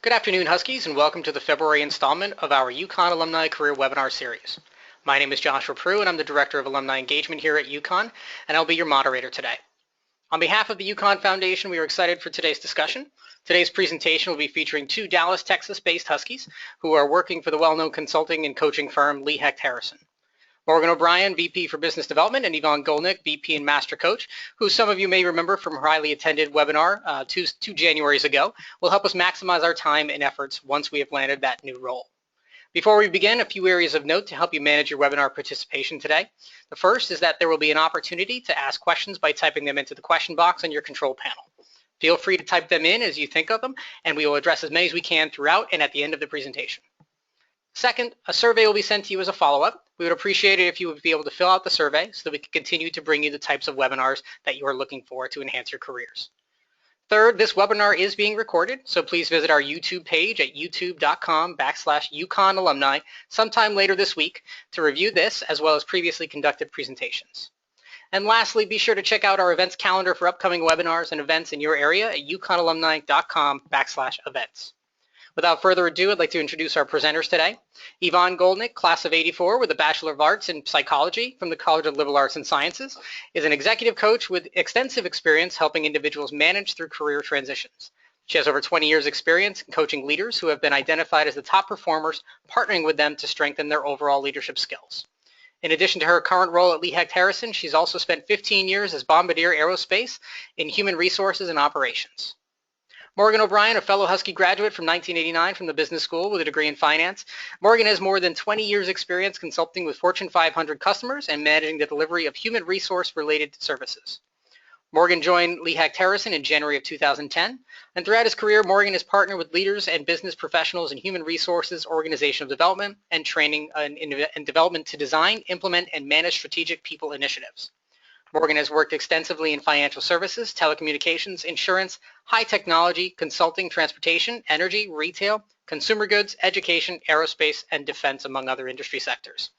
Good afternoon, Huskies, and welcome to the February installment of our UConn Alumni Career Webinar Series. My name is Joshua Prue, and I'm the Director of Alumni Engagement here at UConn, and I'll be your moderator today. On behalf of the UConn Foundation, we are excited for today's discussion. Today's presentation will be featuring two Dallas, Texas-based Huskies who are working for the well-known consulting and coaching firm Hecht. Morgan O'Brien, VP for Business Development, and Yvonne Golnik, VP and Master Coach, who some of you may remember from her highly attended webinar two Januaries ago, will help us maximize our time and efforts once we have landed that new role. Before we begin, a few areas of note to help you manage your webinar participation today. The first is that there will be an opportunity to ask questions by typing them into the question box on your control panel. Feel free to type them in as you think of them, and we will address as many as we can throughout and at the end of the presentation. Second, a survey will be sent to you as a follow-up. We would appreciate it if you would be able to fill out the survey so that we can continue to bring you the types of webinars that you are looking for to enhance your careers. Third, this webinar is being recorded, so please visit our YouTube page at youtube.com/UConn Alumni sometime later this week to review this as well as previously conducted presentations. And lastly, be sure to check out our events calendar for upcoming webinars and events in your area at uconnalumni.com/events. Without further ado, I'd like to introduce our presenters today. Yvonne Golnik, class of '84 with a Bachelor of Arts in Psychology from the College of Liberal Arts and Sciences, is an executive coach with extensive experience helping individuals manage through career transitions. She has over 20 years experience in coaching leaders who have been identified as the top performers, partnering with them to strengthen their overall leadership skills. In addition to her current role at Hecht, she's also spent 15 years as Bombardier Aerospace in human resources and operations. Morgan O'Brien, a fellow Husky graduate from 1989 from the business school with a degree in finance. Morgan has more than 20 years experience consulting with Fortune 500 customers and managing the delivery of human resource related services. Morgan joined Hecht in January of 2010, and throughout his career, Morgan has partnered with leaders and business professionals in human resources, organizational development, and training and development to design, implement, and manage strategic people initiatives. Morgan has worked extensively in financial services, telecommunications, insurance, high technology, consulting, transportation, energy, retail, consumer goods, education, aerospace, and defense, among other industry sectors.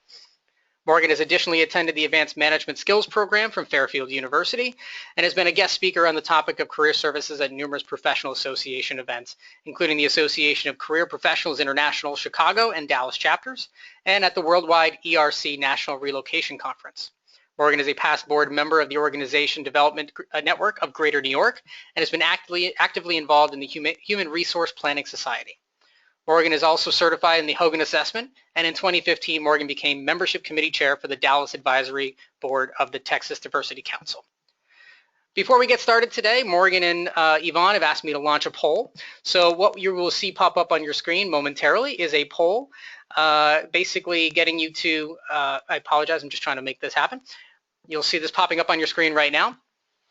Morgan has additionally attended the Advanced Management Skills Program from Fairfield University and has been a guest speaker on the topic of career services at numerous professional association events, including the Association of Career Professionals International Chicago and Dallas chapters, and at the Worldwide ERC National Relocation Conference. Morgan is a past board member of the Organization Development Network of Greater New York and has been actively involved in the Human Resource Planning Society. Morgan is also certified in the Hogan Assessment, and in 2015, Morgan became Membership Committee Chair for the Dallas Advisory Board of the Texas Diversity Council. Before we get started today, Morgan and Yvonne have asked me to launch a poll. So what you will see pop up on your screen momentarily is a poll, basically getting you to, I apologize, I'm just trying to make this happen. You'll see this popping up on your screen right now,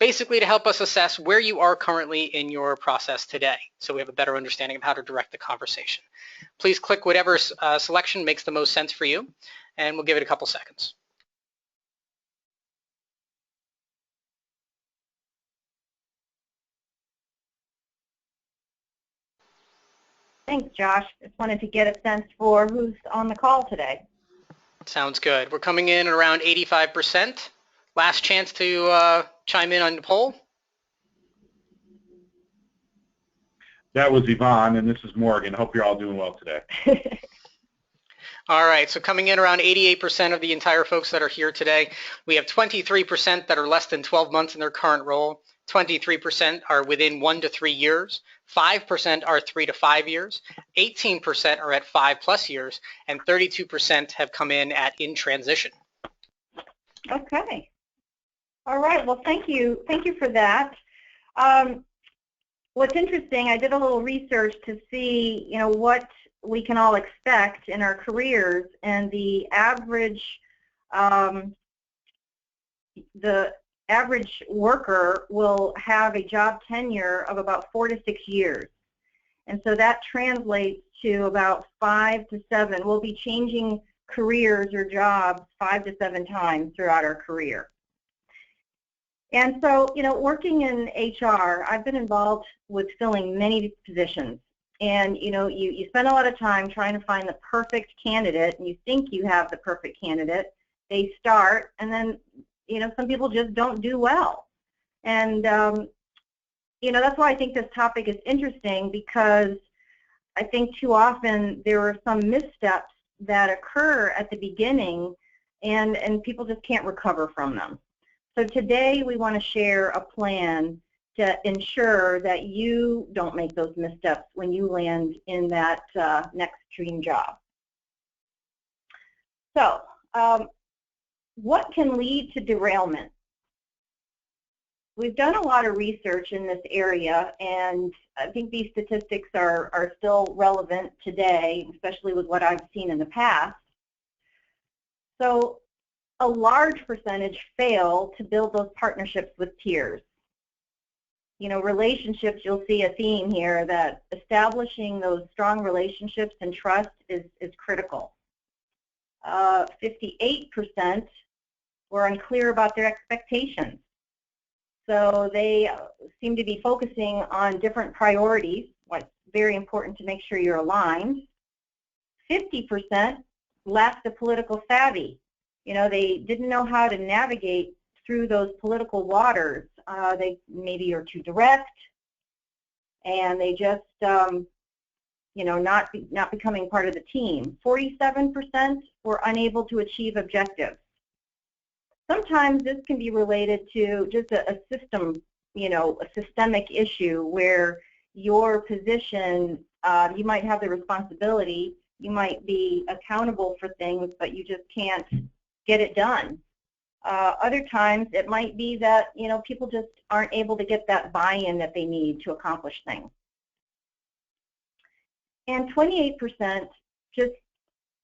basically to help us assess where you are currently in your process today, so we have a better understanding of how to direct the conversation. Please click whatever selection makes the most sense for you, and we'll give it a couple seconds. Thanks, Josh. Just wanted to get a sense for who's on the call today. Sounds good. We're coming in at around 85%. Last chance to chime in on the poll. That was Yvonne, and this is Morgan. Hope you're all doing well today. All right, so coming in around 88% of the entire folks that are here today. We have 23% that are less than 12 months in their current role. 23% are within 1 to 3 years. 5% are 3 to 5 years. 18% are at 5+ years, and 32% have come in in transition. Okay. All right. Well, thank you. Thank you for that. What's interesting, I did a little research to see, what we can all expect in our careers, and the average worker will have a job tenure of about 4 to 6 years, and so that translates to about 5 to 7. We'll be changing careers or jobs 5 to 7 times throughout our career. And so, working in HR, I've been involved with filling many positions. And, you spend a lot of time trying to find the perfect candidate, and you think you have the perfect candidate. They start, and then, some people just don't do well. And, that's why I think this topic is interesting, because I think too often there are some missteps that occur at the beginning, and people just can't recover from them. So today we want to share a plan to ensure that you don't make those missteps when you land in that next dream job. So what can lead to derailment? We've done a lot of research in this area, and I think these statistics are still relevant today, especially with what I've seen in the past. So a large percentage fail to build those partnerships with peers. You know, relationships, you'll see a theme here that establishing those strong relationships and trust is critical. 58% were unclear about their expectations. So they seem to be focusing on different priorities. What's very important to make sure you're aligned. 50% lacked the political savvy. You know, they didn't know how to navigate through those political waters. They maybe are too direct, and they just, you know, not becoming part of the team. 47% were unable to achieve objectives. Sometimes this can be related to just a system, you know, a systemic issue where your position, you might have the responsibility, you might be accountable for things, but you just can't get it done. Other times it might be that, you know, people just aren't able to get that buy-in that they need to accomplish things. And 28% just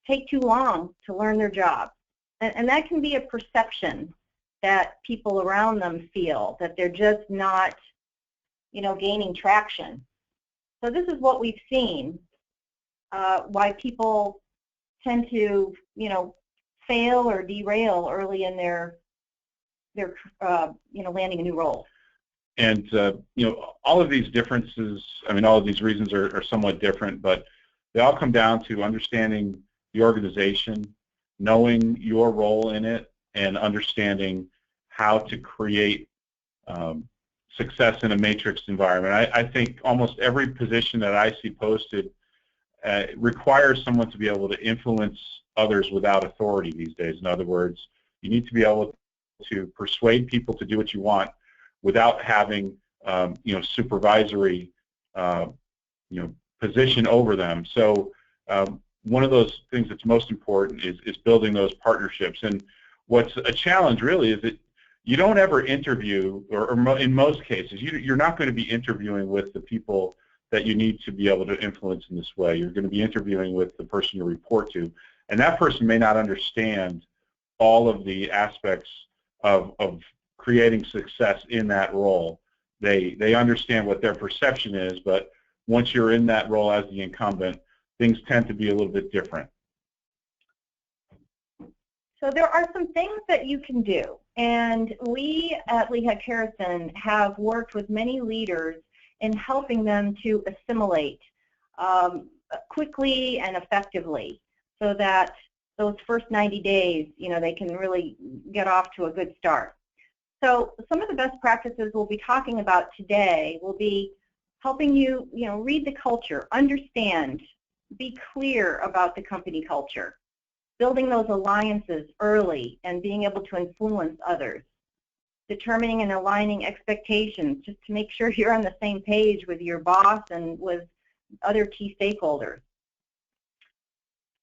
take too long to learn their job. And that can be a perception that people around them feel, that they're just not, you know, gaining traction. So this is what we've seen, why people tend to, you know, fail or derail early in their you know, landing a new role. And, you know, all of these differences, I mean, all of these reasons are somewhat different, but they all come down to understanding the organization, knowing your role in it, and understanding how to create success in a matrix environment. I think almost every position that I see posted requires someone to be able to influence others without authority these days. In other words, you need to be able to persuade people to do what you want without having you know, supervisory you know, position over them. So one of those things that's most important is building those partnerships. And what's a challenge really is that you don't ever interview, or in most cases, you're not going to be interviewing with the people that you need to be able to influence in this way. You're going to be interviewing with the person you report to, and that person may not understand all of the aspects of creating success in that role. They understand what their perception is, but once you're in that role as the incumbent, things tend to be a little bit different. So there are some things that you can do, and we at Hecht Harrison have worked with many leaders in helping them to assimilate quickly and effectively, so that those first 90 days, you know, they can really get off to a good start. So some of the best practices we'll be talking about today will be helping you, you know, read the culture, understand, be clear about the company culture, building those alliances early and being able to influence others, determining and aligning expectations just to make sure you're on the same page with your boss and with other key stakeholders.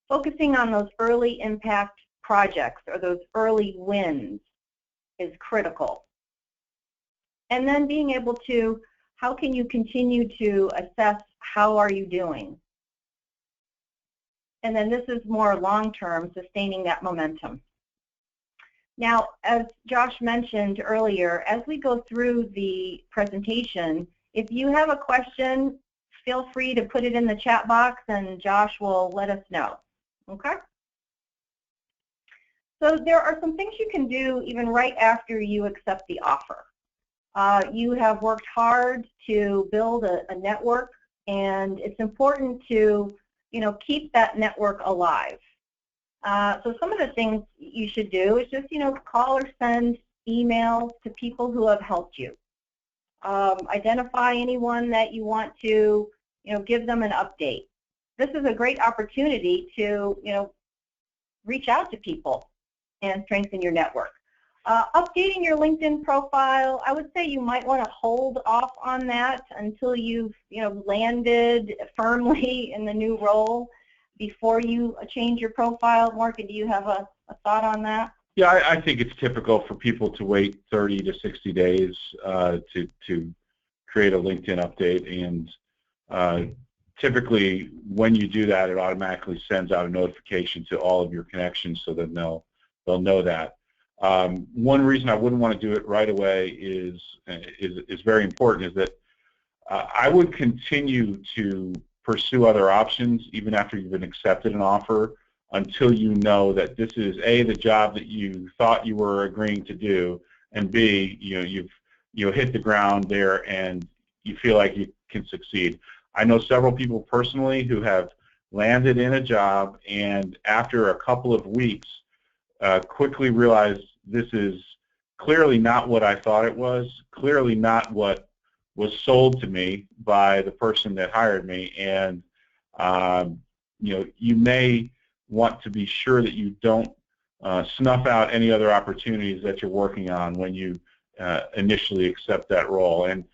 Focusing on those early impact projects or those early wins is critical. And then being able to, how can you continue to assess how are you doing? And then this is more long-term, sustaining that momentum. Now, as Josh mentioned earlier, as we go through the presentation, if you have a question, feel free to put it in the chat box and Josh will let us know. Okay? So there are some things you can do even right after you accept the offer. You have worked hard to build a network, and it's important to, you know, keep that network alive. So some of the things you should do is just, you know, call or send emails to people who have helped you. Identify anyone that you want to, you know, give them an update. this is a great opportunity to, reach out to people and strengthen your network. Updating your LinkedIn profile, I would say you might want to hold off on that until you've, landed firmly in the new role before you change your profile. Mark, do you have a thought on that? Yeah, I think it's typical for people to wait 30 to 60 days to create a LinkedIn update, and typically when you do that, it automatically sends out a notification to all of your connections so that they'll know that. One reason I wouldn't want to do it right away is very important, is that I would continue to pursue other options even after you've been accepted an offer until you know that this is A, the job that you thought you were agreeing to do, and B, you've hit the ground there and you feel like you can succeed. I know several people personally who have landed in a job and after a couple of weeks quickly realized this is clearly not what I thought it was, clearly not what was sold to me by the person that hired me, and you may want to be sure that you don't snuff out any other opportunities that you're working on when you initially accept that role, and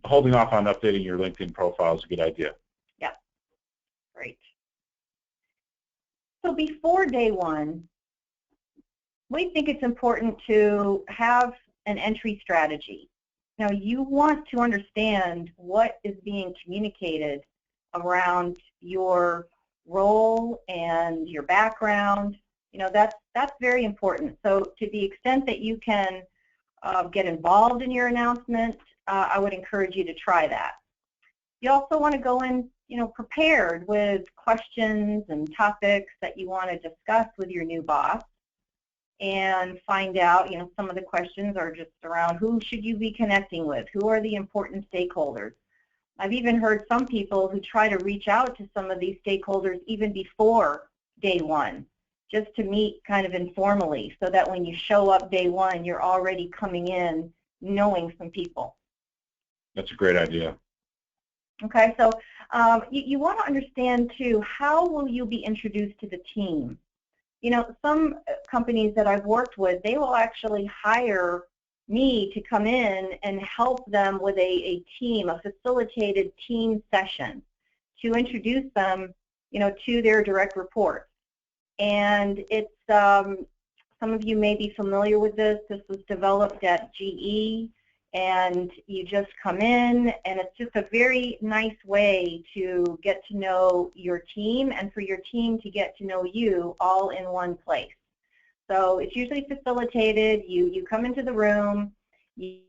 holding off on updating your LinkedIn profile is a good idea. Yeah, great. So before day one, we think it's important to have an entry strategy. Now, you want to understand what is being communicated around your role and your background. That's very important. So to the extent that you can get involved in your announcement, I would encourage you to try that. You also want to go in, prepared with questions and topics that you want to discuss with your new boss, and find out, some of the questions are just around who should you be connecting with, who are the important stakeholders. I've even heard some people who try to reach out to some of these stakeholders even before day one, just to meet kind of informally, so that when you show up day one, you're already coming in knowing some people. That's a great idea. Okay, so you want to understand too, how will you be introduced to the team? Some companies that I've worked with, they will actually hire me to come in and help them with a team, a facilitated team session to introduce them, to their direct reports. And it's, some of you may be familiar with this. This was developed at GE, and you just come in, and it's just a very nice way to get to know your team and for your team to get to know you all in one place. So it's usually facilitated. You come into the room, you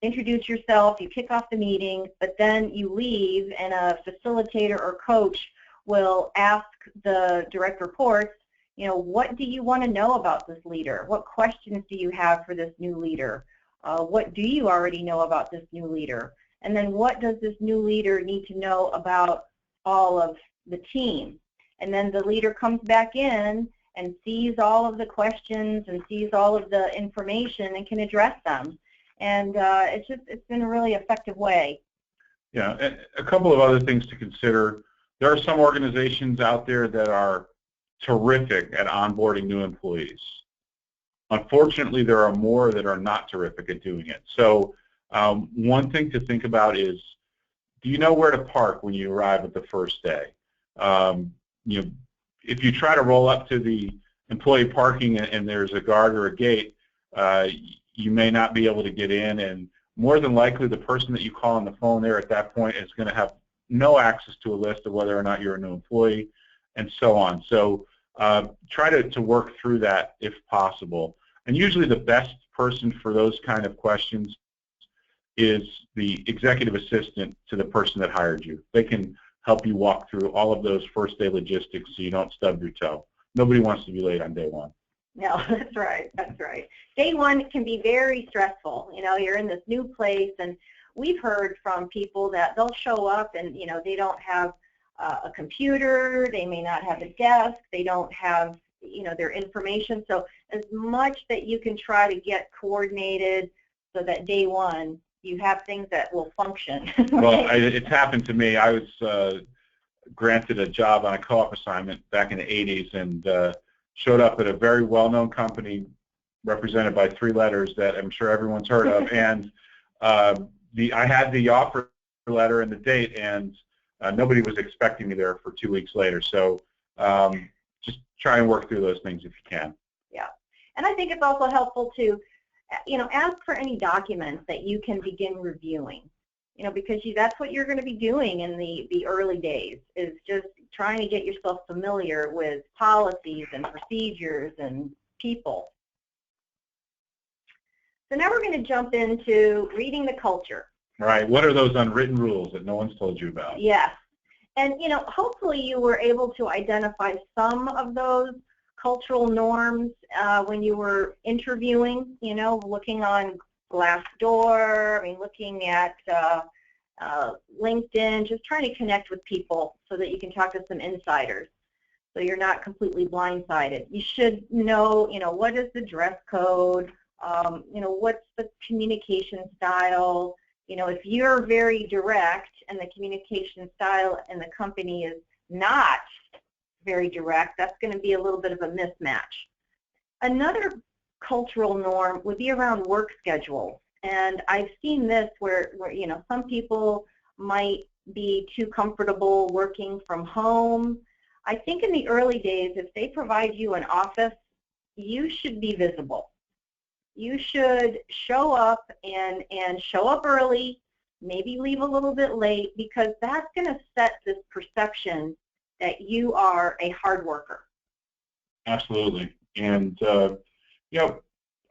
introduce yourself, you kick off the meeting, but then you leave, and a facilitator or coach will ask the direct reports, what do you want to know about this leader? What questions do you have for this new leader? What do you already know about this new leader? And then what does this new leader need to know about all of the team? And then the leader comes back in and sees all of the questions and sees all of the information and can address them. And it's been a really effective way. Yeah, and a couple of other things to consider. There are some organizations out there that are terrific at onboarding new employees. Unfortunately, there are more that are not terrific at doing it. So one thing to think about is, do you know where to park when you arrive at the first day? If you try to roll up to the employee parking and there's a guard or a gate, you may not be able to get in, and more than likely the person that you call on the phone there at that point is going to have no access to a list of whether or not you're a new employee, and so on. So try to work through that if possible. And usually the best person for those kind of questions is the executive assistant to the person that hired you. They can help you walk through all of those first day logistics so you don't stub your toe. Nobody wants to be late on day one. No, that's right. That's right. Day one can be very stressful. You're in this new place, and we've heard from people that they'll show up and, they don't have a computer, they may not have a desk, they don't have, their information. So as much that you can try to get coordinated so that day one you have things that will function. Well, it's happened to me. I was granted a job on a co-op assignment back in the 80s and showed up at a very well-known company represented by 3 letters that I'm sure everyone's heard of, and I had the offer letter and the date, and nobody was expecting me there for 2 weeks later. So just try and work through those things if you can. Yeah, and I think it's also helpful to, ask for any documents that you can begin reviewing. Because that's what you're going to be doing in the early days, is just trying to get yourself familiar with policies and procedures and people. So now we're going to jump into reading the culture. Right. What are those unwritten rules that no one's told you about? Yes. And, hopefully you were able to identify some of those cultural norms when you were interviewing, looking on Glassdoor, looking at LinkedIn, just trying to connect with people so that you can talk to some insiders, so you're not completely blindsided. You should know, what is the dress code, what's the communication style. If you're very direct and the communication style in the company is not very direct, that's going to be a little bit of a mismatch. Another cultural norm would be around work schedules. And I've seen this where some people might be too comfortable working from home. I think in the early days, if they provide you an office, you should be visible. You should show up and show up early, maybe leave a little bit late, because that's going to set this perception that you are a hard worker. Absolutely. And,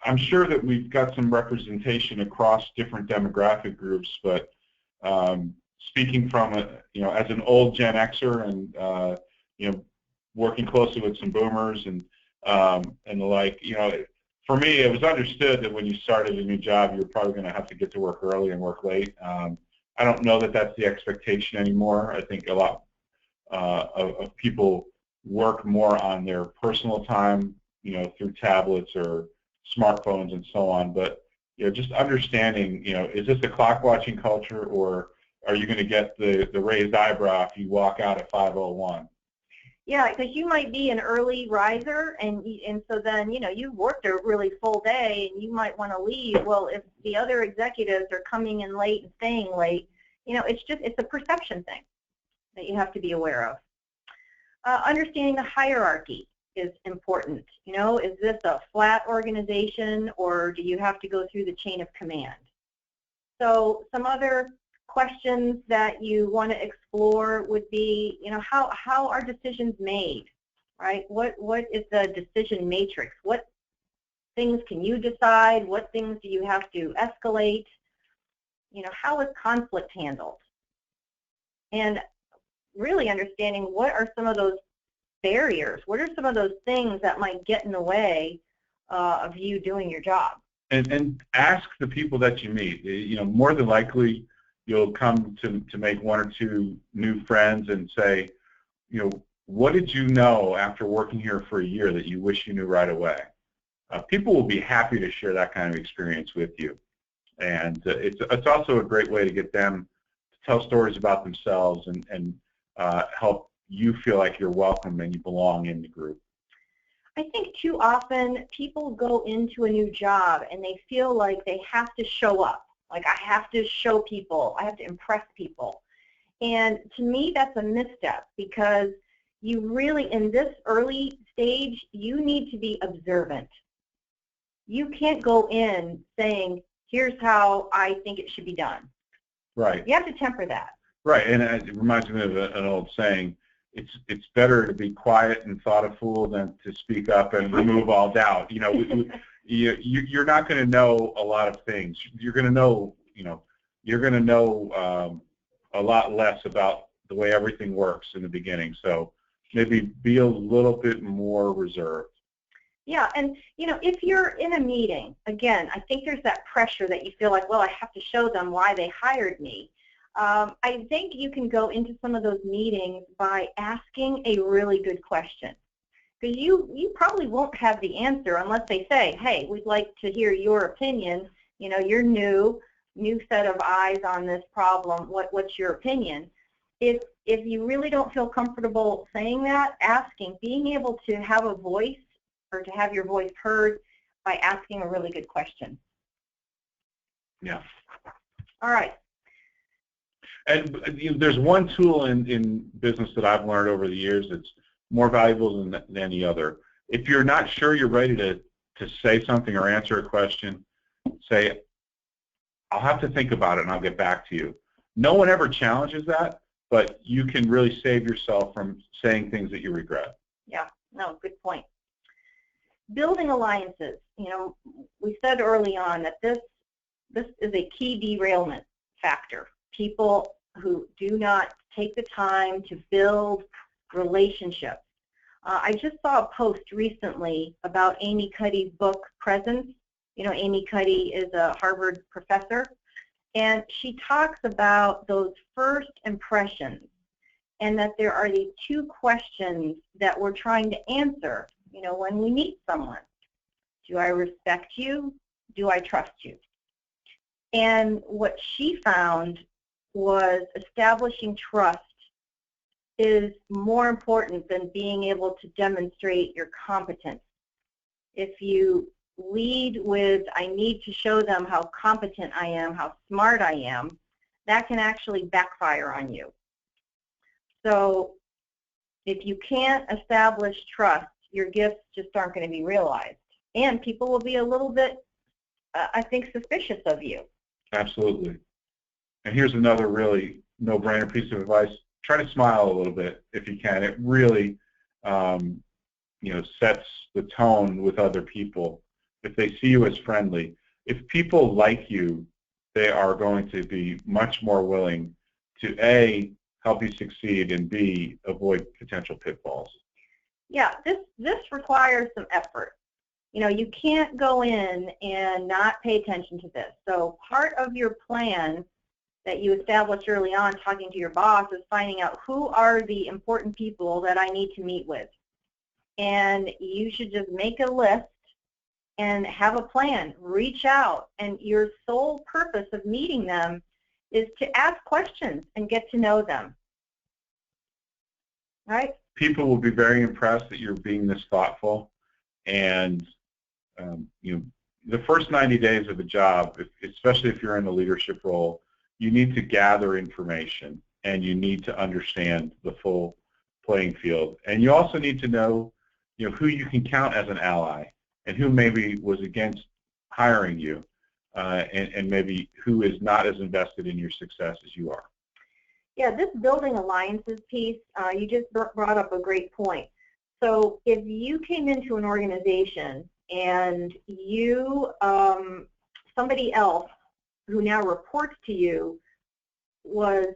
I'm sure that we've got some representation across different demographic groups, but speaking from as an old Gen Xer and working closely with some boomers and the like, for me it was understood that when you started a new job you were probably going to have to get to work early and work late. I don't know that that's the expectation anymore. I think a lot of people work more on their personal time, through tablets or smartphones and so on, but just understanding, is this a clock watching culture, or are you going to get the raised eyebrow if you walk out at 5:01? Yeah, because you might be an early riser, and so then you've worked a really full day, and you might want to leave. Well, if the other executives are coming in late and staying late, it's a perception thing that you have to be aware of. Understanding the hierarchy is important. Is this a flat organization, or do you have to go through the chain of command? So some other questions that you want to explore would be, how are decisions made, right? What is the decision matrix? What things can you decide? What things do you have to escalate? How is conflict handled? And really understanding what are some of those barriers, what are some of those things that might get in the way of you doing your job. And ask the people that you meet. More than likely you'll come to make 1 or 2 new friends and say, what did you know after working here for a year that you wish you knew right away? People will be happy to share that kind of experience with you. And it's also a great way to get them to tell stories about themselves and help you feel like you're welcome and you belong in the group. I think too often people go into a new job and they feel like they have to show up. Like, I have to show people, I have to impress people. And to me, that's a misstep, because you really, in this early stage, you need to be observant. You can't go in saying, here's how I think it should be done. Right. You have to temper that. Right, and it reminds me of an old saying, it's better to be quiet and thought a fool than to speak up and remove all doubt. You're not going to know a lot of things. You're going to know, a lot less about the way everything works in the beginning. So maybe be a little bit more reserved. Yeah, and if you're in a meeting, again, I think there's that pressure that you feel like, well, I have to show them why they hired me. I think you can go into some of those meetings by asking a really good question, because you probably won't have the answer unless they say, hey, we'd like to hear your opinion. You're new. new set of eyes on this problem. What's your opinion? If you really don't feel comfortable saying that, asking, being able to have a voice or to have your voice heard by asking a really good question. Yeah. All right. And there's one tool in business that I've learned over the years that's more valuable than any other. If you're not sure you're ready to say something or answer a question, say, I'll have to think about it and I'll get back to you. No one ever challenges that, but you can really save yourself from saying things that you regret. Yeah, no, good point. Building alliances. You know, we said early on that this is a key derailment factor. People who do not take the time to build relationships. I just saw a post recently about Amy Cuddy's book, Presence. You know, Amy Cuddy is a Harvard professor, and she talks about those first impressions and that there are these two questions that we're trying to answer, you know, when we meet someone. Do I respect you? Do I trust you? And what she found was establishing trust is more important than being able to demonstrate your competence. If you lead with, I need to show them how competent I am, how smart I am, that can actually backfire on you. So if you can't establish trust, your gifts just aren't going to be realized. And people will be a little bit, I think, suspicious of you. Absolutely. And here's another really no-brainer piece of advice. Try to smile a little bit if you can. It really you know, sets the tone with other people if they see you as friendly. If people like you, they are going to be much more willing to A, help you succeed, and B, avoid potential pitfalls. Yeah, this requires some effort. You know, you can't go in and not pay attention to this. So part of your plan that you established early on talking to your boss is finding out who are the important people that I need to meet with. And you should just make a list and have a plan. Reach out. And your sole purpose of meeting them is to ask questions and get to know them. Right? People will be very impressed that you're being this thoughtful. And you know, the first 90 days of a job, especially if you're in a leadership role, you need to gather information and you need to understand the full playing field. And you also need to know, you know, who you can count as an ally and who maybe was against hiring you and maybe who is not as invested in your success as you are. Yeah, this building alliances piece, you just brought up a great point. So if you came into an organization and you, somebody else who now reports to you was,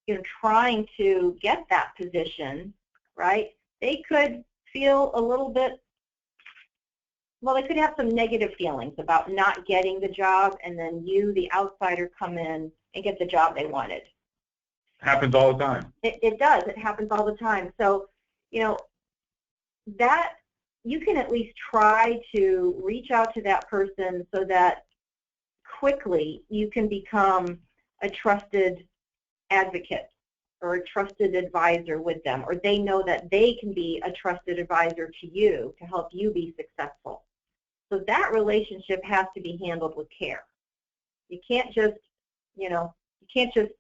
you know, trying to get that position, right, they could feel a little bit, well, they could have some negative feelings about not getting the job, and then you, the outsider, come in and get the job they wanted. Happens all the time. It does. It happens all the time. So, you know, that you can at least try to reach out to that person so that quickly you can become a trusted advocate or a trusted advisor with them, or they know that they can be a trusted advisor to you to help you be successful. So that relationship has to be handled with care. You can't just, you know, you can't just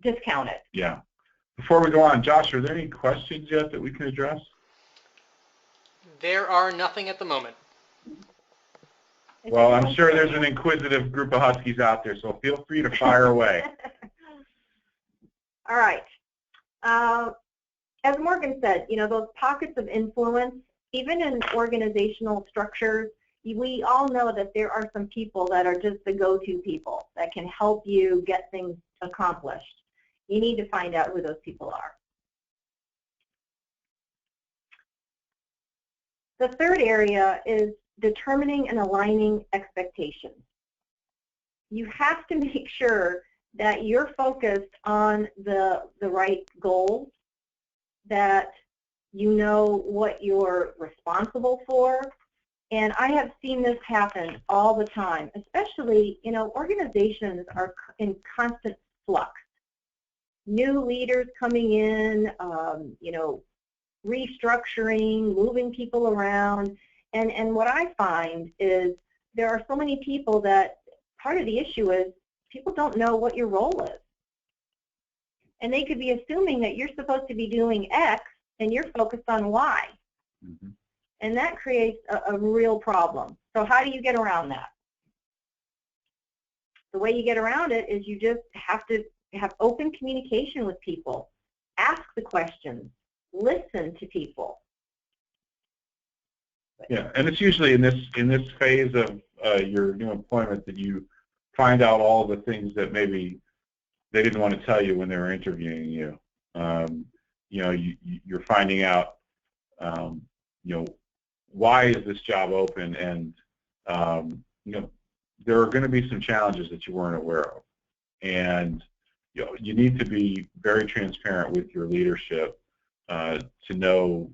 discount it. Yeah. Before we go on, Josh, are there any questions yet that we can address? There are nothing at the moment. Well, I'm sure there's an inquisitive group of Huskies out there, so feel free to fire away. All right. As Morgan said, you know, those pockets of influence, even in organizational structures, we all know that there are some people that are just the go-to people that can help you get things accomplished. You need to find out who those people are. The third area is determining and aligning expectations. You have to make sure that you're focused on the right goals, that you know what you're responsible for, And I have seen this happen all the time, especially, organizations are in constant flux. New leaders coming in, restructuring, moving people around. And what I find is there are so many people that part of the issue is people don't know what your role is. And they could be assuming that you're supposed to be doing X and you're focused on Y. Mm-hmm. And that creates a real problem. So how do you get around that? The way you get around it is you just have to have open communication with people. Ask the questions. Listen to people. Yeah, and it's usually in this phase of your new employment that you find out all the things that maybe they didn't want to tell you when they were interviewing you. You're finding out, why is this job open, and there are going to be some challenges that you weren't aware of, and you need to be very transparent with your leadership to know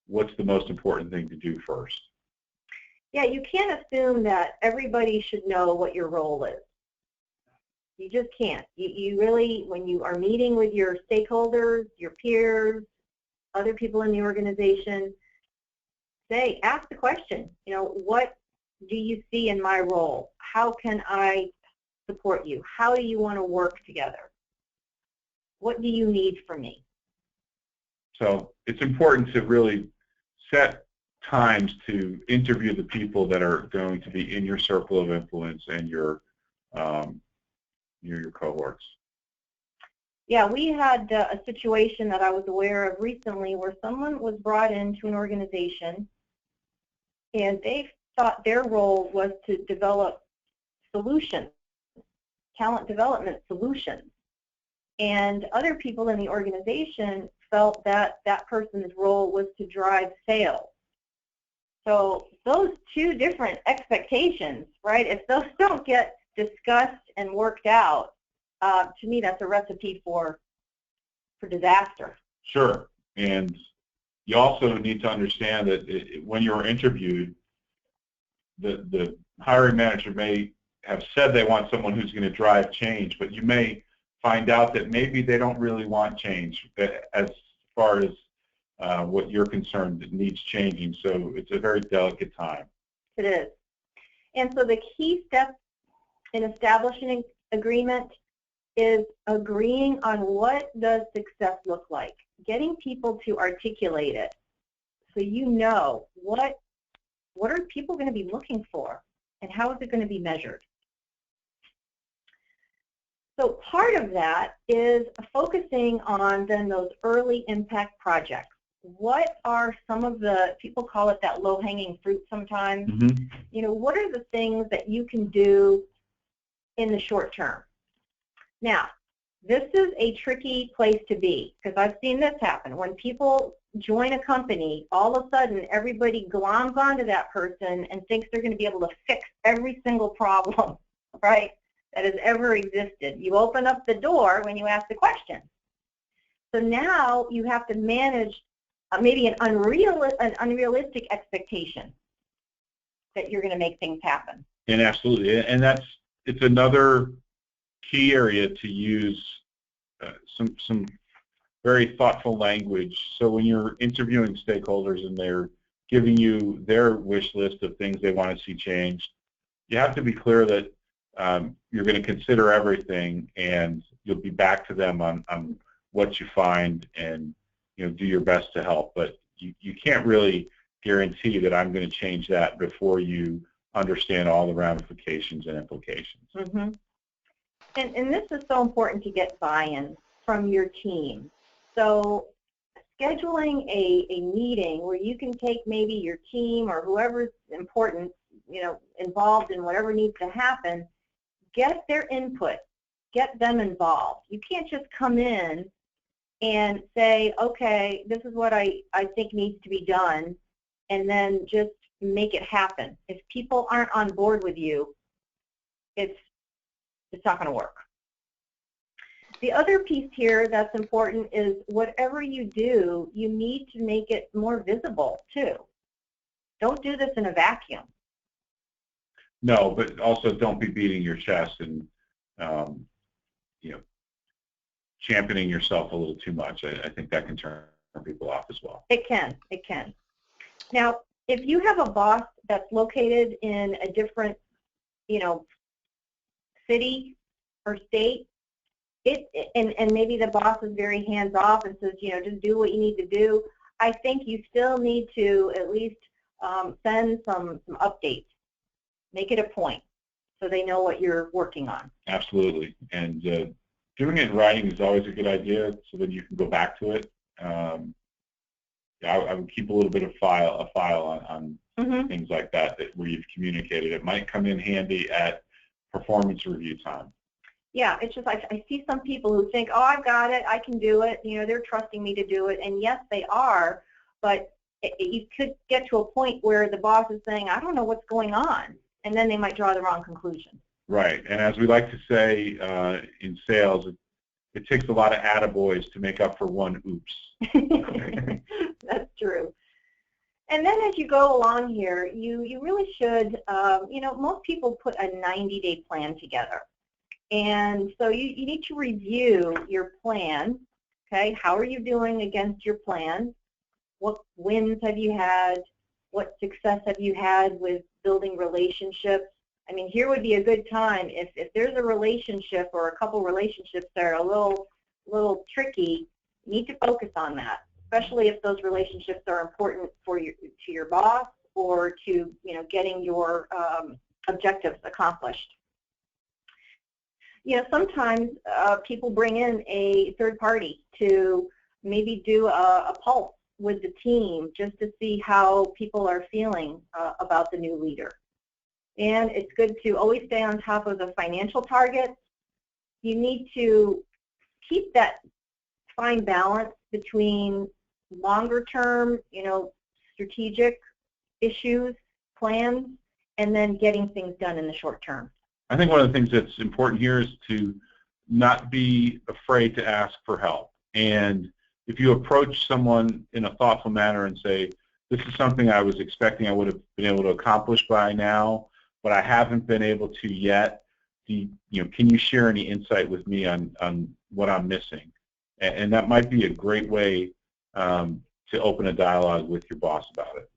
what's the most important thing to do first. Yeah, you can't assume that everybody should know what your role is. You just can't. You really, when you are meeting with your stakeholders, your peers, other people in the organization, ask the question, what do you see in my role? How can I support you? How do you want to work together? What do you need from me? So it's important to really set times to interview the people that are going to be in your circle of influence and your cohorts. Yeah, we had a situation that I was aware of recently where someone was brought into an organization and they thought their role was to develop solutions, talent development solutions. And other people in the organization felt that that person's role was to drive sales. So those two different expectations, right, if those don't get discussed and worked out, to me that's a recipe for disaster. Sure, and you also need to understand that when you're interviewed, the hiring manager may have said they want someone who's going to drive change, but you may find out that maybe they don't really want change as far as what you're concerned that needs changing. So it's a very delicate time. It is. And so the key step in establishing an agreement is agreeing on what does success look like, getting people to articulate it so you know what are people going to be looking for and how is it going to be measured. So part of that is focusing on then those early impact projects. What are some of the, people call it that low-hanging fruit sometimes, what are the things that you can do in the short term? Now, this is a tricky place to be because I've seen this happen. When people join a company, all of a sudden everybody gloms onto that person and thinks they're going to be able to fix every single problem, right, that has ever existed. You open up the door when you ask the question. So now you have to manage maybe an unrealistic expectation that you're going to make things happen. And absolutely, and it's another key area to use some very thoughtful language. So when you're interviewing stakeholders and they're giving you their wish list of things they want to see changed, you have to be clear that you're going to consider everything and you'll be back to them on what you find and do your best to help. But you can't really guarantee that I'm going to change that before you understand all the ramifications and implications. Mm-hmm. And this is so important to get buy-in from your team. So scheduling a meeting where you can take maybe your team or whoever's important, involved in whatever needs to happen, get their input, get them involved. You can't just come in and say, okay, this is what I think needs to be done, and then just make it happen. If people aren't on board with you, it's not going to work. The other piece here that's important is whatever you do, you need to make it more visible too. Don't do this in a vacuum. No, but also don't be beating your chest and you know, championing yourself a little too much. I think that can turn people off as well. It can. It can. Now, if you have a boss that's located in a different, city or state, and maybe the boss is very hands-off and says, just do what you need to do, I think you still need to at least send some updates. Make it a point so they know what you're working on. Absolutely. And doing it in writing is always a good idea so that you can go back to it. I would keep a little bit of a file on things like that where you've communicated. It might come in handy at performance review time. Yeah, it's just like I see some people who think, oh, I've got it, I can do it, they're trusting me to do it, and yes, they are, but you could get to a point where the boss is saying, I don't know what's going on, and then they might draw the wrong conclusion. Right, and as we like to say in sales, it takes a lot of attaboys to make up for one oops. That's true. And then as you go along here, you really should, most people put a 90-day plan together. And so you need to review your plan, okay? How are you doing against your plan? What wins have you had? What success have you had with building relationships? I mean, here would be a good time if there's a relationship or a couple relationships that are a little tricky, you need to focus on that, especially if those relationships are important to your boss or to getting your objectives accomplished. Sometimes people bring in a third party to maybe do a pulse with the team just to see how people are feeling about the new leader. And it's good to always stay on top of the financial targets. You need to keep that fine balance between longer term, strategic issues, plans, and then getting things done in the short term. I think one of the things that's important here is to not be afraid to ask for help. And if you approach someone in a thoughtful manner and say, this is something I was expecting I would have been able to accomplish by now, but I haven't been able to yet, can you share any insight with me on what I'm missing? And that might be a great way to open a dialogue with your boss about it.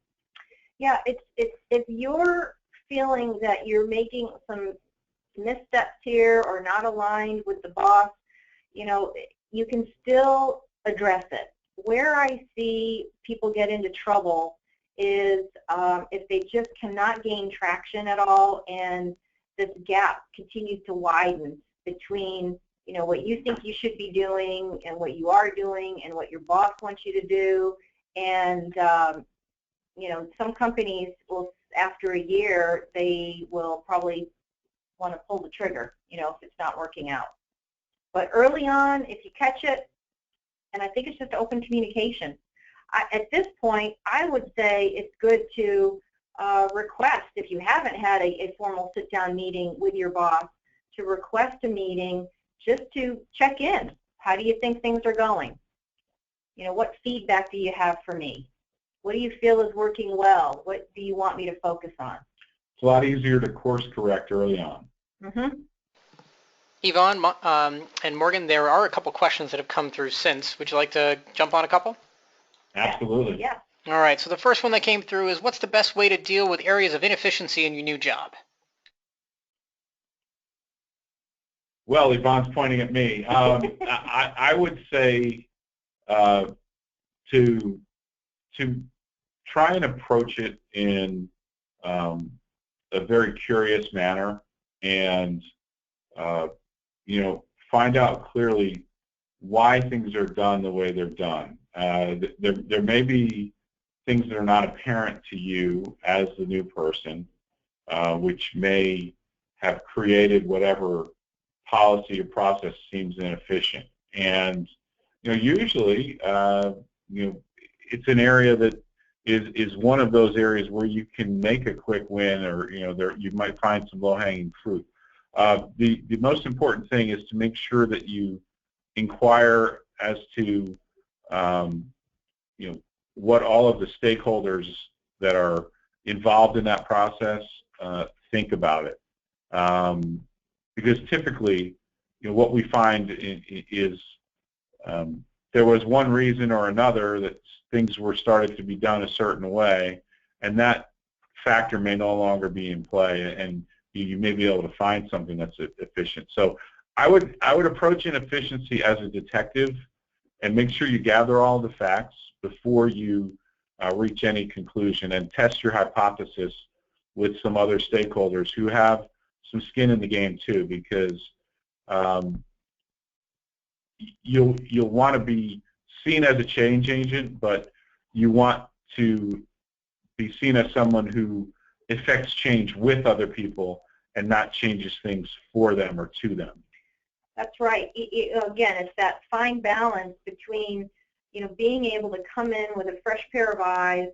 Yeah, if you're feeling that you're making some missteps here or not aligned with the boss, you can still address it. Where I see people get into trouble is if they just cannot gain traction at all and this gap continues to widen between what you think you should be doing and what you are doing and what your boss wants you to do. And some companies will, after a year, they will probably want to pull the trigger, if it's not working out. But early on, if you catch it, and I think it's just open communication. At this point, I would say it's good to request, if you haven't had a formal sit-down meeting with your boss, to request a meeting just to check in. How do you think things are going? What feedback do you have for me? What do you feel is working well? What do you want me to focus on? It's a lot easier to course correct early on. Yvonne and Morgan, there are a couple questions that have come through since. Would you like to jump on a couple? Absolutely. Yeah. All right, so the first one that came through is, what's the best way to deal with areas of inefficiency in your new job? Well, Yvonne's pointing at me. I would say to try and approach it in a very curious manner and find out clearly why things are done the way they're done. There may be things that are not apparent to you as the new person, which may have created whatever policy or process seems inefficient. And usually, it's an area that is one of those areas where you can make a quick win, or you might find some low-hanging fruit. The most important thing is to make sure that you inquire as to what all of the stakeholders that are involved in that process, think about it. Because typically, what we find is there was one reason or another that things were started to be done a certain way, and that factor may no longer be in play, and you may be able to find something that's efficient. So I would approach inefficiency as a detective and make sure you gather all the facts before you reach any conclusion, and test your hypothesis with some other stakeholders who have some skin in the game too, because you'll want to be seen as a change agent, but you want to be seen as someone who effects change with other people and not changes things for them or to them. That's right. Again, it's that fine balance between being able to come in with a fresh pair of eyes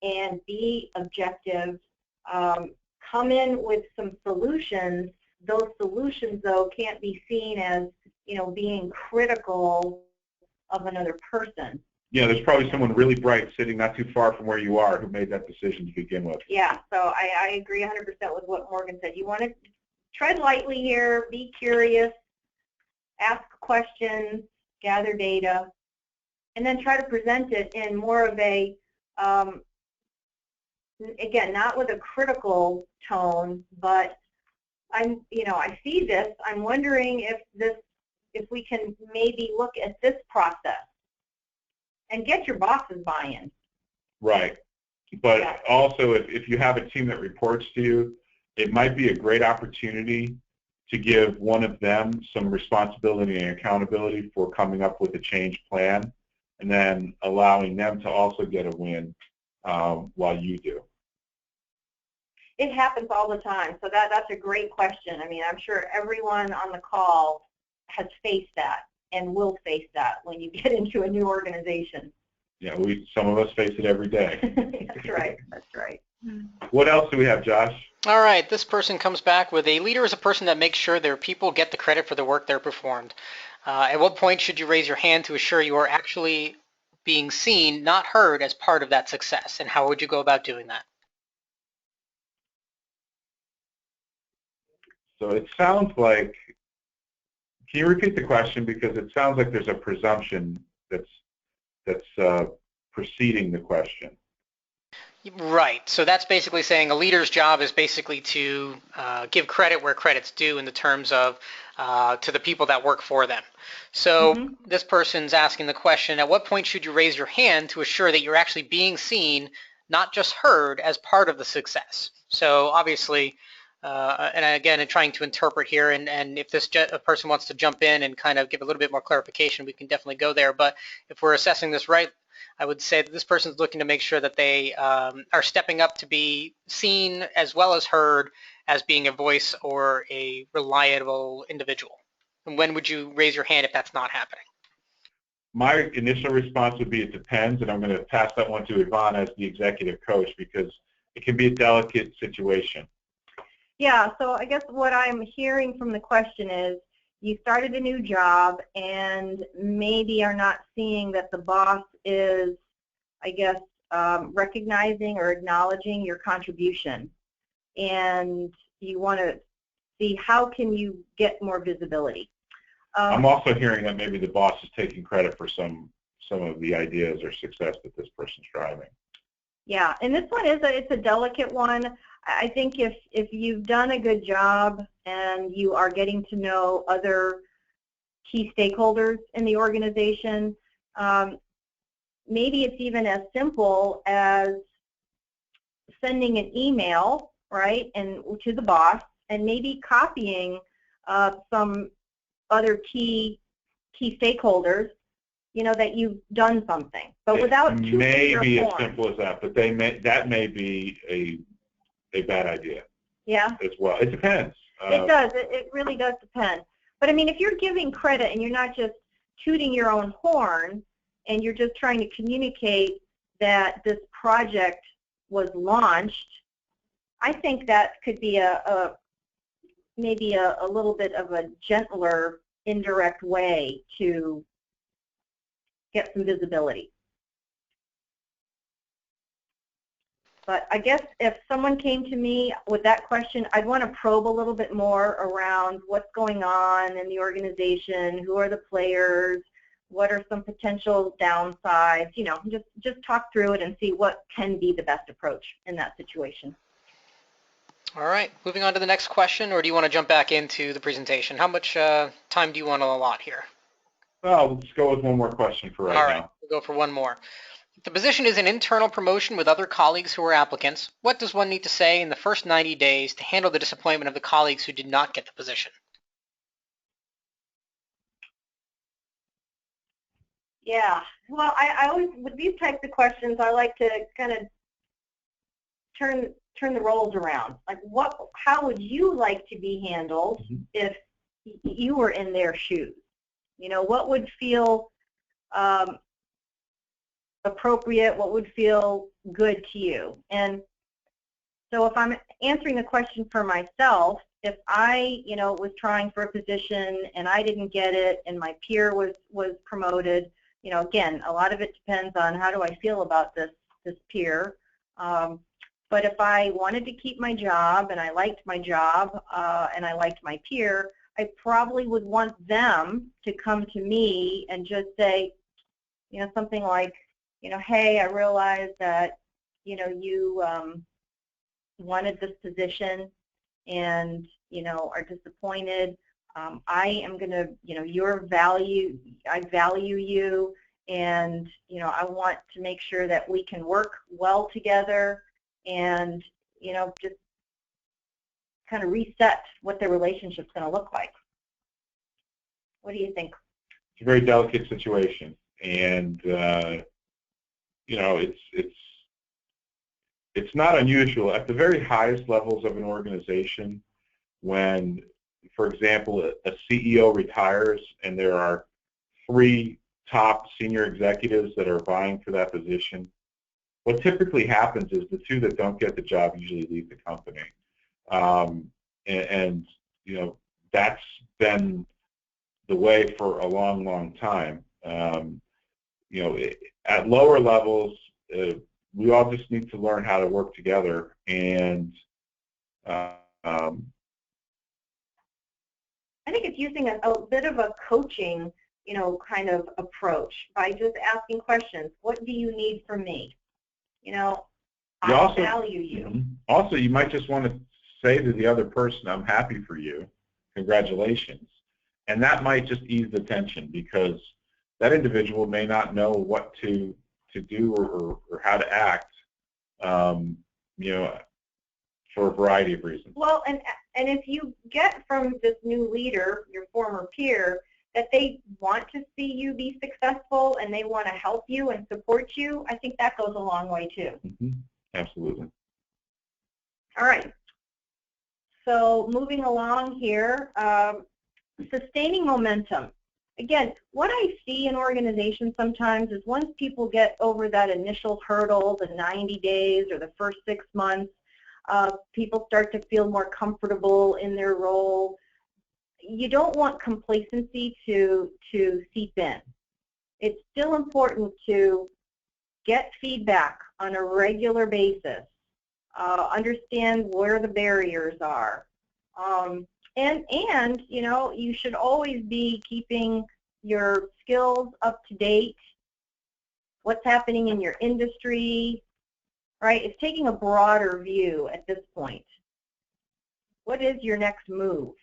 and be objective, come in with some solutions. Those solutions, though, can't be seen as being critical of another person. Yeah, there's probably someone really bright sitting not too far from where you are who made that decision to begin with. Yeah, so I agree 100% with what Morgan said. You want to tread lightly here, be curious, ask questions, gather data, and then try to present it in more of a, again, not with a critical tone, but I see this. I'm wondering if we can maybe look at this process and get your boss's buy-in. Right. But also, if you have a team that reports to you, it might be a great opportunity to give one of them some responsibility and accountability for coming up with a change plan, and then allowing them to also get a win while you do. It happens all the time, so that's a great question. I mean, I'm sure everyone on the call has faced that and will face that when you get into a new organization. Yeah, some of us face it every day. That's right. That's right. What else do we have, Josh? All right, this person comes back with, a leader is a person that makes sure their people get the credit for the work they're performed. At what point should you raise your hand to assure you are actually being seen, not heard, as part of that success? And how would you go about doing that? So it sounds like, can you repeat the question? Because it sounds like there's a presumption that's preceding the question. Right. So that's basically saying a leader's job is basically to give credit where credit's due in the terms of to the people that work for them. So this person's asking the question, at what point should you raise your hand to assure that you're actually being seen, not just heard, as part of the success? So obviously, and again, I'm trying to interpret here, and if this person wants to jump in and kind of give a little bit more clarification, we can definitely go there. But if we're assessing this right, I would say that this person's looking to make sure that they are stepping up to be seen as well as heard as being a voice or a reliable individual. And when would you raise your hand if that's not happening? My initial response would be it depends, and I'm going to pass that one to Yvonne as the executive coach, because it can be a delicate situation. Yeah, so I guess what I'm hearing from the question is, you started a new job and maybe are not seeing that the boss is, I guess, recognizing or acknowledging your contribution. And you want to see how can you get more visibility. I'm also hearing that maybe the boss is taking credit for some of the ideas or success that this person's driving. Yeah, and this one it's a delicate one. I think if you've done a good job and you are getting to know other key stakeholders in the organization, maybe it's even as simple as sending an email, right, and to the boss, and maybe copying some other key stakeholders, that you've done something, but without too maybe as simple as that, but that may be a bad idea. Yeah. As well. It depends. It does. It really does depend. But I mean, if you're giving credit and you're not just tooting your own horn and you're just trying to communicate that this project was launched, I think that could be maybe a little bit of a gentler, indirect way to get some visibility. But I guess if someone came to me with that question, I'd want to probe a little bit more around what's going on in the organization, who are the players, what are some potential downsides, you know, just talk through it and see what can be the best approach in that situation. All right, moving on to the next question, or do you want to jump back into the presentation? How much time do you want to allot here? Well, let's go with one more question for right now. All right, we'll go for one more. If the position is an internal promotion with other colleagues who are applicants, what does one need to say in the first 90 days to handle the disappointment of the colleagues who did not get the position? Yeah, well, I always, with these types of questions, I like to kind of turn the roles around. Like, how would you like to be handled if you were in their shoes? You know, what would feel appropriate? What would feel good to you? And so if I'm answering the question for myself, if I, you know, was trying for a position and I didn't get it and my peer was promoted, you know, again, a lot of it depends on how do I feel about this peer. But if I wanted to keep my job and I liked my job and I liked my peer, I probably would want them to come to me and just say, you know, something like, you know, hey, I realize that, you know, you wanted this position and, you know, are disappointed. I am going to, you know, I value you, and, you know, I want to make sure that we can work well together and, you know, just kind of reset what the relationship's going to look like. What do you think? It's a very delicate situation, and you know, it's not unusual at the very highest levels of an organization when, for example, a CEO retires and there are 3 top senior executives that are vying for that position. What typically happens is the 2 that don't get the job usually leave the company, and you know, that's been the way for a long, long time. You know, at lower levels, we all just need to learn how to work together, and I think it's using a bit of a coaching, you know, kind of approach by just asking questions. What do you need from me? You know, I value you. Also, you might just want to say to the other person, I'm happy for you, congratulations. And that might just ease the tension, because that individual may not know what to do or how to act, you know, for a variety of reasons. Well, and if you get from this new leader, your former peer, that they want to see you be successful and they want to help you and support you, I think that goes a long way too. Absolutely. All right. So moving along here, sustaining momentum. Again, what I see in organizations sometimes is once people get over that initial hurdle, the 90 days or the first 6 months, people start to feel more comfortable in their role. You don't want complacency to seep in. It's still important to get feedback on a regular basis, understand where the barriers are, and you know, you should always be keeping your skills up to date, what's happening in your industry, right? It's taking a broader view at this point. What is your next move?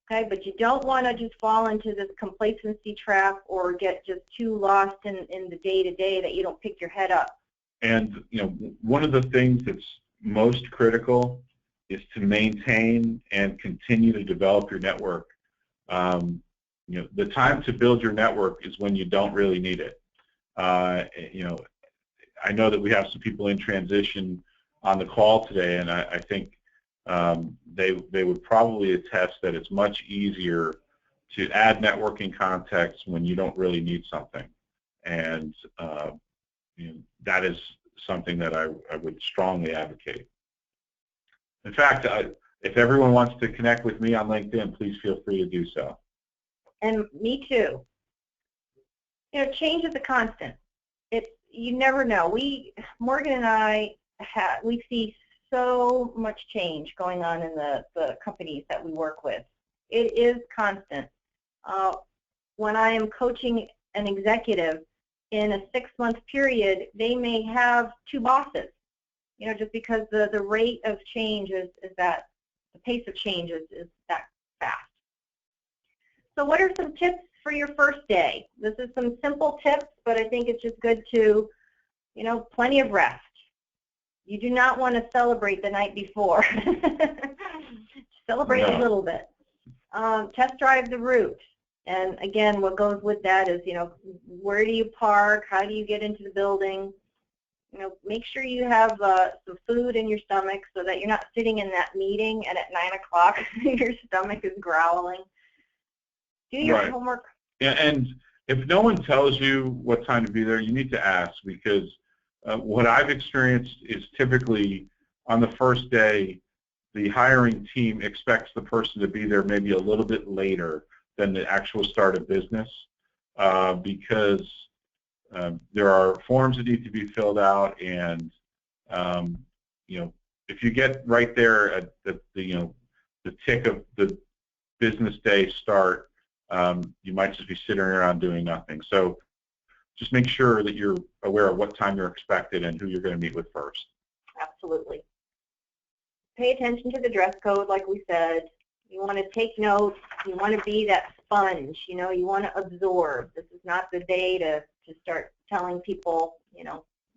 Okay, but you don't want to just fall into this complacency trap or get just too lost in the day-to-day that you don't pick your head up. And, you know, one of the things that's most critical is to maintain and continue to develop your network. You know, the time to build your network is when you don't really need it. You know, I know that we have some people in transition on the call today, and I think they would probably attest that it's much easier to add networking context when you don't really need something. And you know, that is something that I would strongly advocate. In fact, if everyone wants to connect with me on LinkedIn, please feel free to do so. And me too. You know, change is a constant. It's you never know. Morgan and I, we see so much change going on in the companies that we work with. It is constant. When I am coaching an executive in a 6-month period, they may have 2 bosses, just because the rate of change is that, the pace of change is that fast. So what are some tips for your first day? This is some simple tips, but I think it's just good to, plenty of rest. You do not want to celebrate the night before. Celebrate a little bit. Test drive the route. And again, what goes with that is, where do you park? How do you get into the building? Make sure you have some food in your stomach so that you're not sitting in that meeting and at 9 o'clock your stomach is growling. Do your homework. Yeah, and if no one tells you what time to be there, you need to ask, because what I've experienced is typically on the first day, the hiring team expects the person to be there maybe a little bit later than the actual start of business, because there are forms that need to be filled out, and if you get right there at the tick of the business day start, you might just be sitting around doing nothing. So just make sure that you're aware of what time you're expected and who you're going to meet with first. Absolutely. Pay attention to the dress code, like we said. You want to take notes. You want to be that sponge. You want to absorb. This is not the day to start telling people,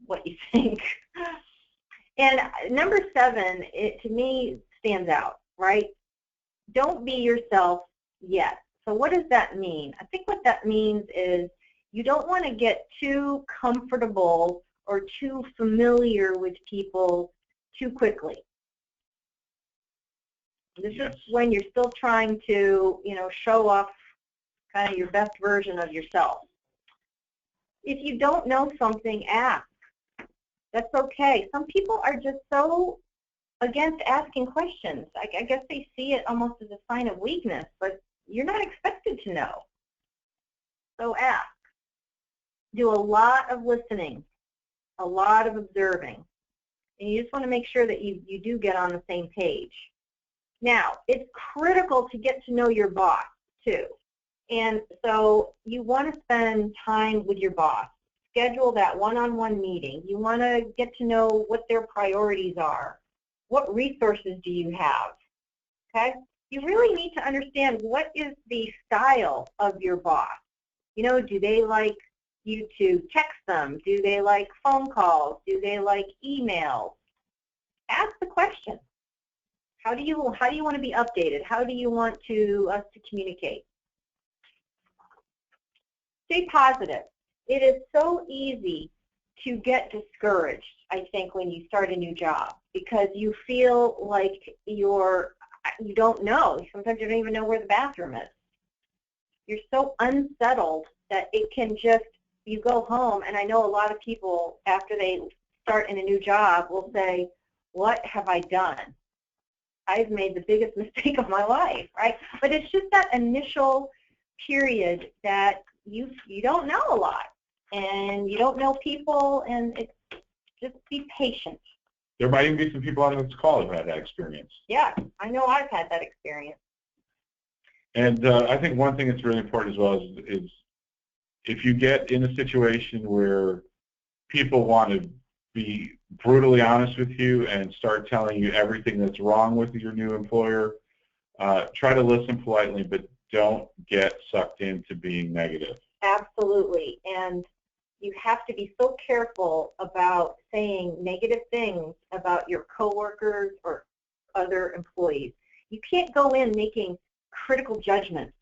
what you think. And number 7, it to me stands out, right? Don't be yourself yet. So what does that mean? I think what that means is you don't want to get too comfortable or too familiar with people too quickly. This is when you're still trying to, show off kind of your best version of yourself. If you don't know something, ask. That's okay. Some people are just so against asking questions. I guess they see it almost as a sign of weakness, but you're not expected to know. So ask. Do a lot of listening, a lot of observing. And you just want to make sure that you do get on the same page. Now, it's critical to get to know your boss, too. And so you want to spend time with your boss. Schedule that one-on-one meeting. You want to get to know what their priorities are. What resources do you have? Okay? You really need to understand what is the style of your boss. Do they like you to text them? Do they like phone calls? Do they like emails? Ask the question. How do you want to be updated? How do you want us to communicate? Stay positive. It is so easy to get discouraged, I think, when you start a new job, because you feel like you don't know. Sometimes you don't even know where the bathroom is. You're so unsettled that it can just, you go home, and I know a lot of people, after they start in a new job, will say, what have I done? I've made the biggest mistake of my life, right? But it's just that initial period that you don't know a lot, and you don't know people, and it's just be patient. There might even be some people on this call who've had that experience. Yeah, I know I've had that experience. And I think one thing that's really important as well is if you get in a situation where people want to be brutally honest with you and start telling you everything that's wrong with your new employer, try to listen politely, but don't get sucked into being negative. Absolutely. And you have to be so careful about saying negative things about your coworkers or other employees. You can't go in making critical judgments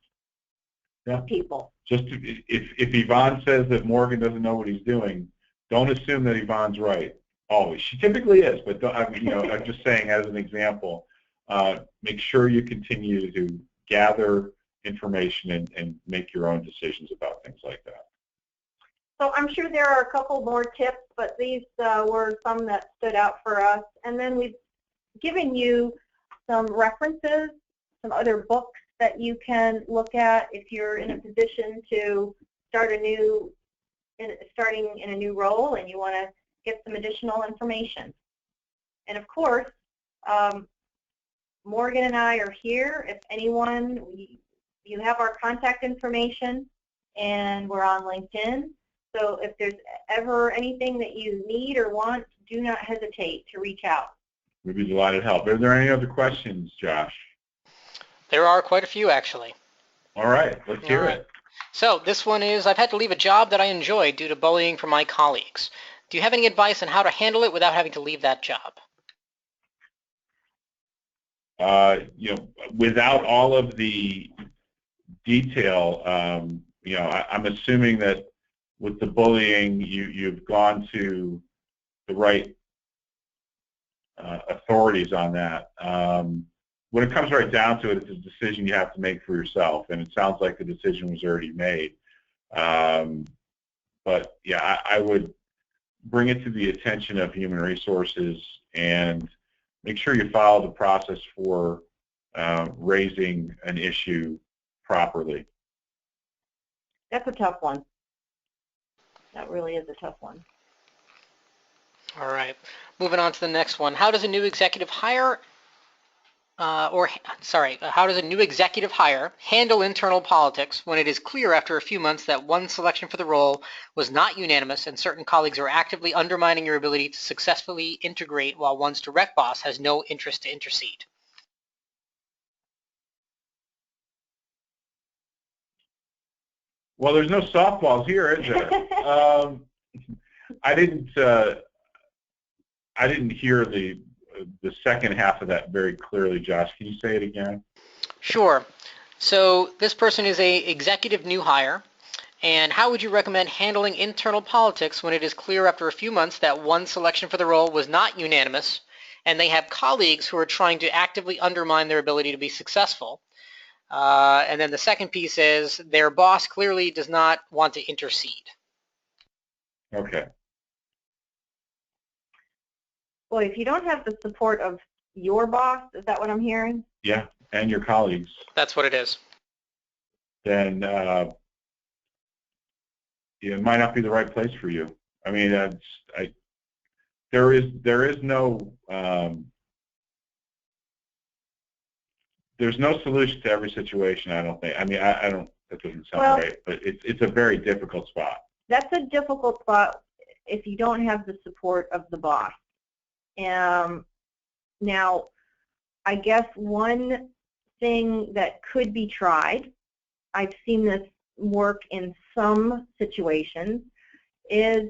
of people. Just if Yvonne says that Morgan doesn't know what he's doing, don't assume that Yvonne's right. Always. She typically is, but I'm just saying as an example, make sure you continue to gather information and make your own decisions about things like that. So I'm sure there are a couple more tips, but these were some that stood out for us. And then we've given you some references, some other books that you can look at if you're in a position to start a new starting in a new role and you want to get some additional information. And of course, Morgan and I are here. If anyone, you have our contact information, and we're on LinkedIn. So if there's ever anything that you need or want, do not hesitate to reach out. We'd be delighted to help. Are there any other questions, Josh? There are quite a few, actually. All right, let's hear it. So this one is, I've had to leave a job that I enjoyed due to bullying from my colleagues. Do you have any advice on how to handle it without having to leave that job? Without all of the detail, I'm assuming that with the bullying, you've gone to the right authorities on that. When it comes right down to it, it's a decision you have to make for yourself, and it sounds like the decision was already made. But yeah, I would bring it to the attention of human resources and make sure you follow the process for raising an issue properly. That's a tough one. That really is a tough one. All right. Moving on to the next one. How does a new executive hire, how does a new executive hire handle internal politics when it is clear after a few months that one selection for the role was not unanimous and certain colleagues are actively undermining your ability to successfully integrate while one's direct boss has no interest to intercede? Well, there's no softballs here, is there? I didn't hear the second half of that very clearly, Josh. Can you say it again? Sure. So this person is a executive new hire, and how would you recommend handling internal politics when it is clear after a few months that one selection for the role was not unanimous and they have colleagues who are trying to actively undermine their ability to be successful? And then the second piece is their boss clearly does not want to intercede. Okay. Well, if you don't have the support of your boss, is that what I'm hearing? Yeah, and your colleagues. That's what it is. Then it might not be the right place for you. I mean, there is no there's no solution to every situation. I don't think. I mean, I don't. That doesn't sound right, but it's a very difficult spot. That's a difficult spot if you don't have the support of the boss. Now, I guess one thing that could be tried, I've seen this work in some situations, is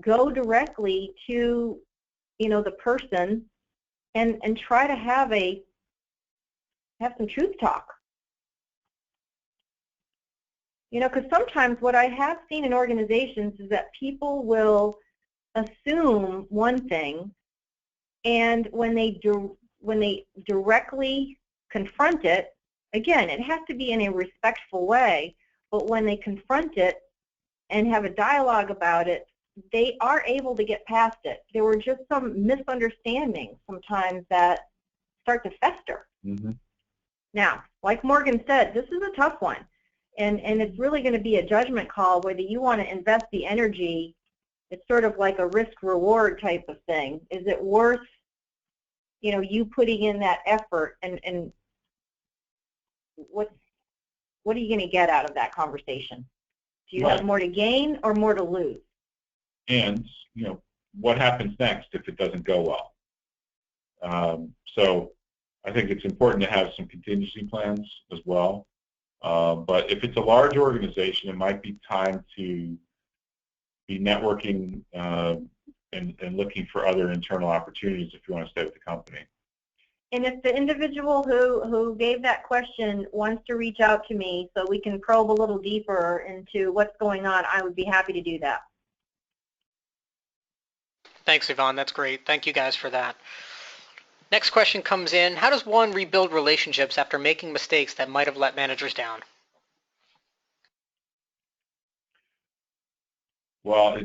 go directly to, the person and try to have some truth talk. Because sometimes what I have seen in organizations is that people will assume one thing, and when they directly confront it, again, it has to be in a respectful way, but when they confront it and have a dialogue about it, they are able to get past it. There were just some misunderstandings sometimes that start to fester. Mm-hmm. Now, like Morgan said, this is a tough one, and it's really going to be a judgment call whether you want to invest the energy. It's sort of like a risk-reward type of thing. Is it worth, you putting in that effort, and what are you going to get out of that conversation? Do you have more to gain or more to lose? And, what happens next if it doesn't go well? So I think it's important to have some contingency plans as well. But if it's a large organization, it might be time to be networking and looking for other internal opportunities if you want to stay with the company. And if the individual who gave that question wants to reach out to me so we can probe a little deeper into what's going on, I would be happy to do that. Thanks, Yvonne. That's great. Thank you guys for that. Next question comes in. How does one rebuild relationships after making mistakes that might have let managers down? Well,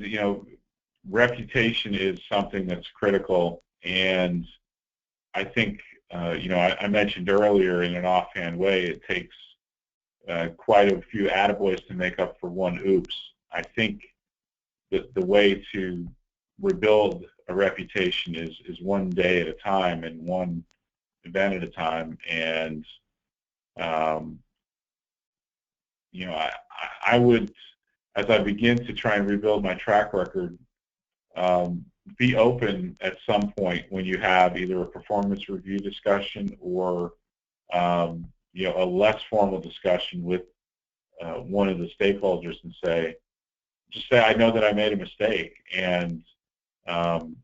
reputation is something that's critical, and I think, I mentioned earlier in an offhand way, it takes quite a few attaboys to make up for one oops. I think that the way to rebuild a reputation is one day at a time and one event at a time. And you know, I would, as I begin to try and rebuild my track record, be open at some point when you have either a performance review discussion or you know, a less formal discussion with one of the stakeholders and just say, I know that I made a mistake, and I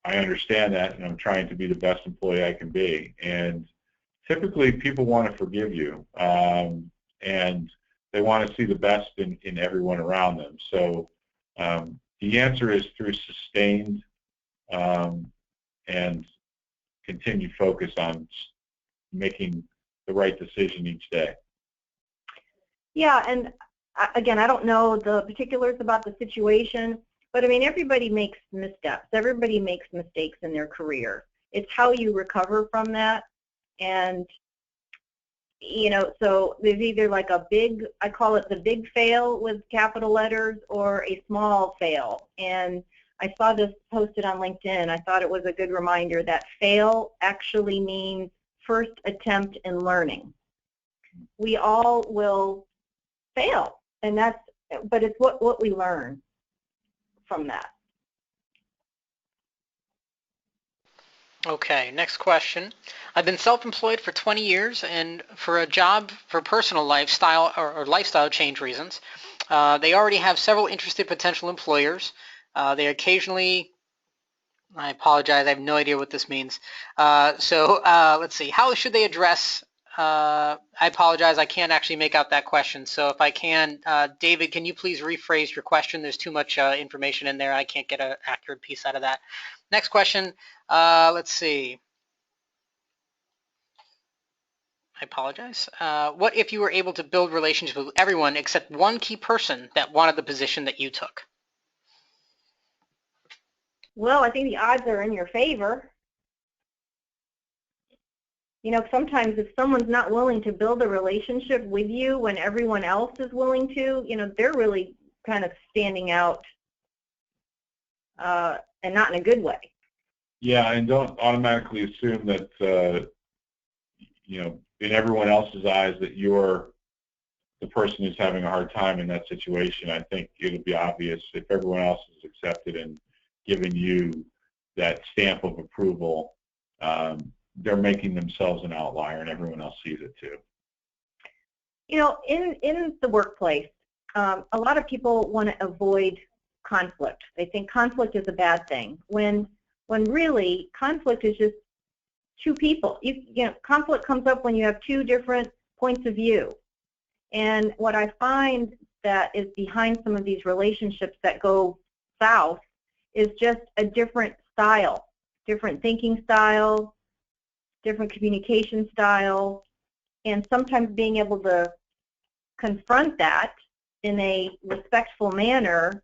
understand that, and I'm trying to be the best employee I can be. And typically, people want to forgive you, and they want to see the best in everyone around them. So the answer is through sustained and continued focus on making the right decision each day. Yeah, and again, I don't know the particulars about the situation, but I mean, everybody makes missteps. Everybody makes mistakes in their career. It's how you recover from that. And, you know, so there's either like a big, I call it the big fail with capital letters, or a small fail. And I saw this posted on LinkedIn. I thought it was a good reminder that fail actually means first attempt in learning. We all will fail, and but it's what we learn from that. Okay, next question. I've been self-employed for 20 years, and for a job for personal lifestyle or lifestyle change reasons, they already have several interested potential employers. They occasionally, I apologize, I have no idea what this means. So let's see, how should they address, I apologize, I can't actually make out that question. So if I can, David, can you please rephrase your question? There's too much information in there. I can't get an accurate piece out of that. Next question, let's see. I apologize. What if you were able to build relationships with everyone except one key person that wanted the position that you took? Well, I think the odds are in your favor. You know, sometimes if someone's not willing to build a relationship with you when everyone else is willing to, you know, they're really kind of standing out, and not in a good way. Yeah, and don't automatically assume that, you know, in everyone else's eyes that you're the person who's having a hard time in that situation. I think it'll be obvious if everyone else is accepted and giving you that stamp of approval, they're making themselves an outlier, and everyone else sees it too. You know, in the workplace, a lot of people want to avoid conflict. They think conflict is a bad thing, when really conflict is just two people. You know, conflict comes up when you have two different points of view. And what I find that is behind some of these relationships that go south is just a different style, different thinking style, different communication style, and sometimes being able to confront that in a respectful manner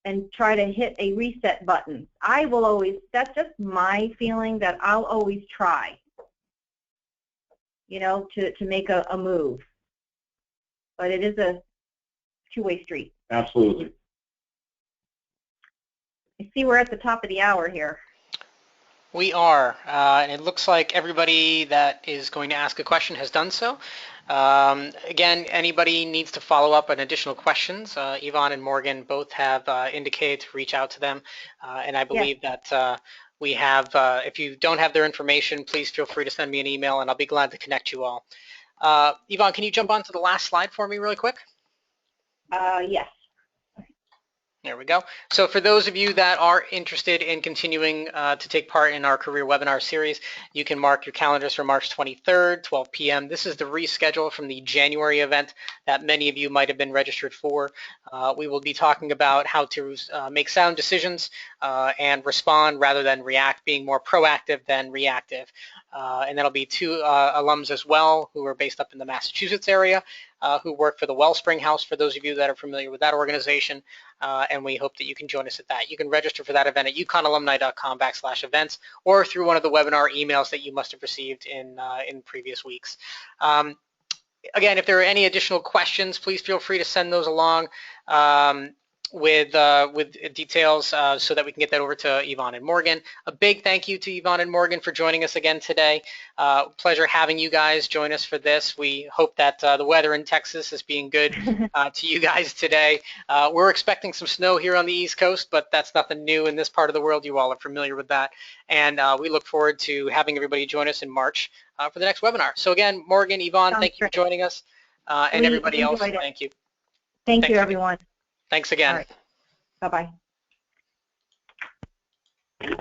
and try to hit a reset button. I will always, that's just my feeling, that I'll always try, you know, to make a move. But it is a two-way street. Absolutely. I see we're at the top of the hour here. We are, and it looks like everybody that is going to ask a question has done so. Again, anybody needs to follow up on additional questions. Yvonne and Morgan both have indicated to reach out to them, and I believe that we have, if you don't have their information, please feel free to send me an email, and I'll be glad to connect you all. Yvonne, can you jump onto the last slide for me really quick? Yes. There we go. So for those of you that are interested in continuing to take part in our career webinar series, you can mark your calendars for March 23rd, 12 p.m. This is the reschedule from the January event that many of you might have been registered for. We will be talking about how to make sound decisions and respond rather than react, being more proactive than reactive. And that'll be two alums as well who are based up in the Massachusetts area, who work for the Wellspring House, for those of you that are familiar with that organization, and we hope that you can join us at that. You can register for that event at uconnalumni.com/events or through one of the webinar emails that you must have received in previous weeks. again, if there are any additional questions, please feel free to send those along with details so that we can get that over to Yvonne and Morgan. A big thank you to Yvonne and Morgan for joining us again today. Pleasure having you guys join us for this. We hope that the weather in Texas is being good to you guys today. We're expecting some snow here on the East Coast, but that's nothing new in this part of the world. You all are familiar with that. And we look forward to having everybody join us in March for the next webinar. So again, Morgan, Yvonne, thank you for joining us. And everybody else, thank you. Thank you, everyone. Thanks again. All right. Bye-bye.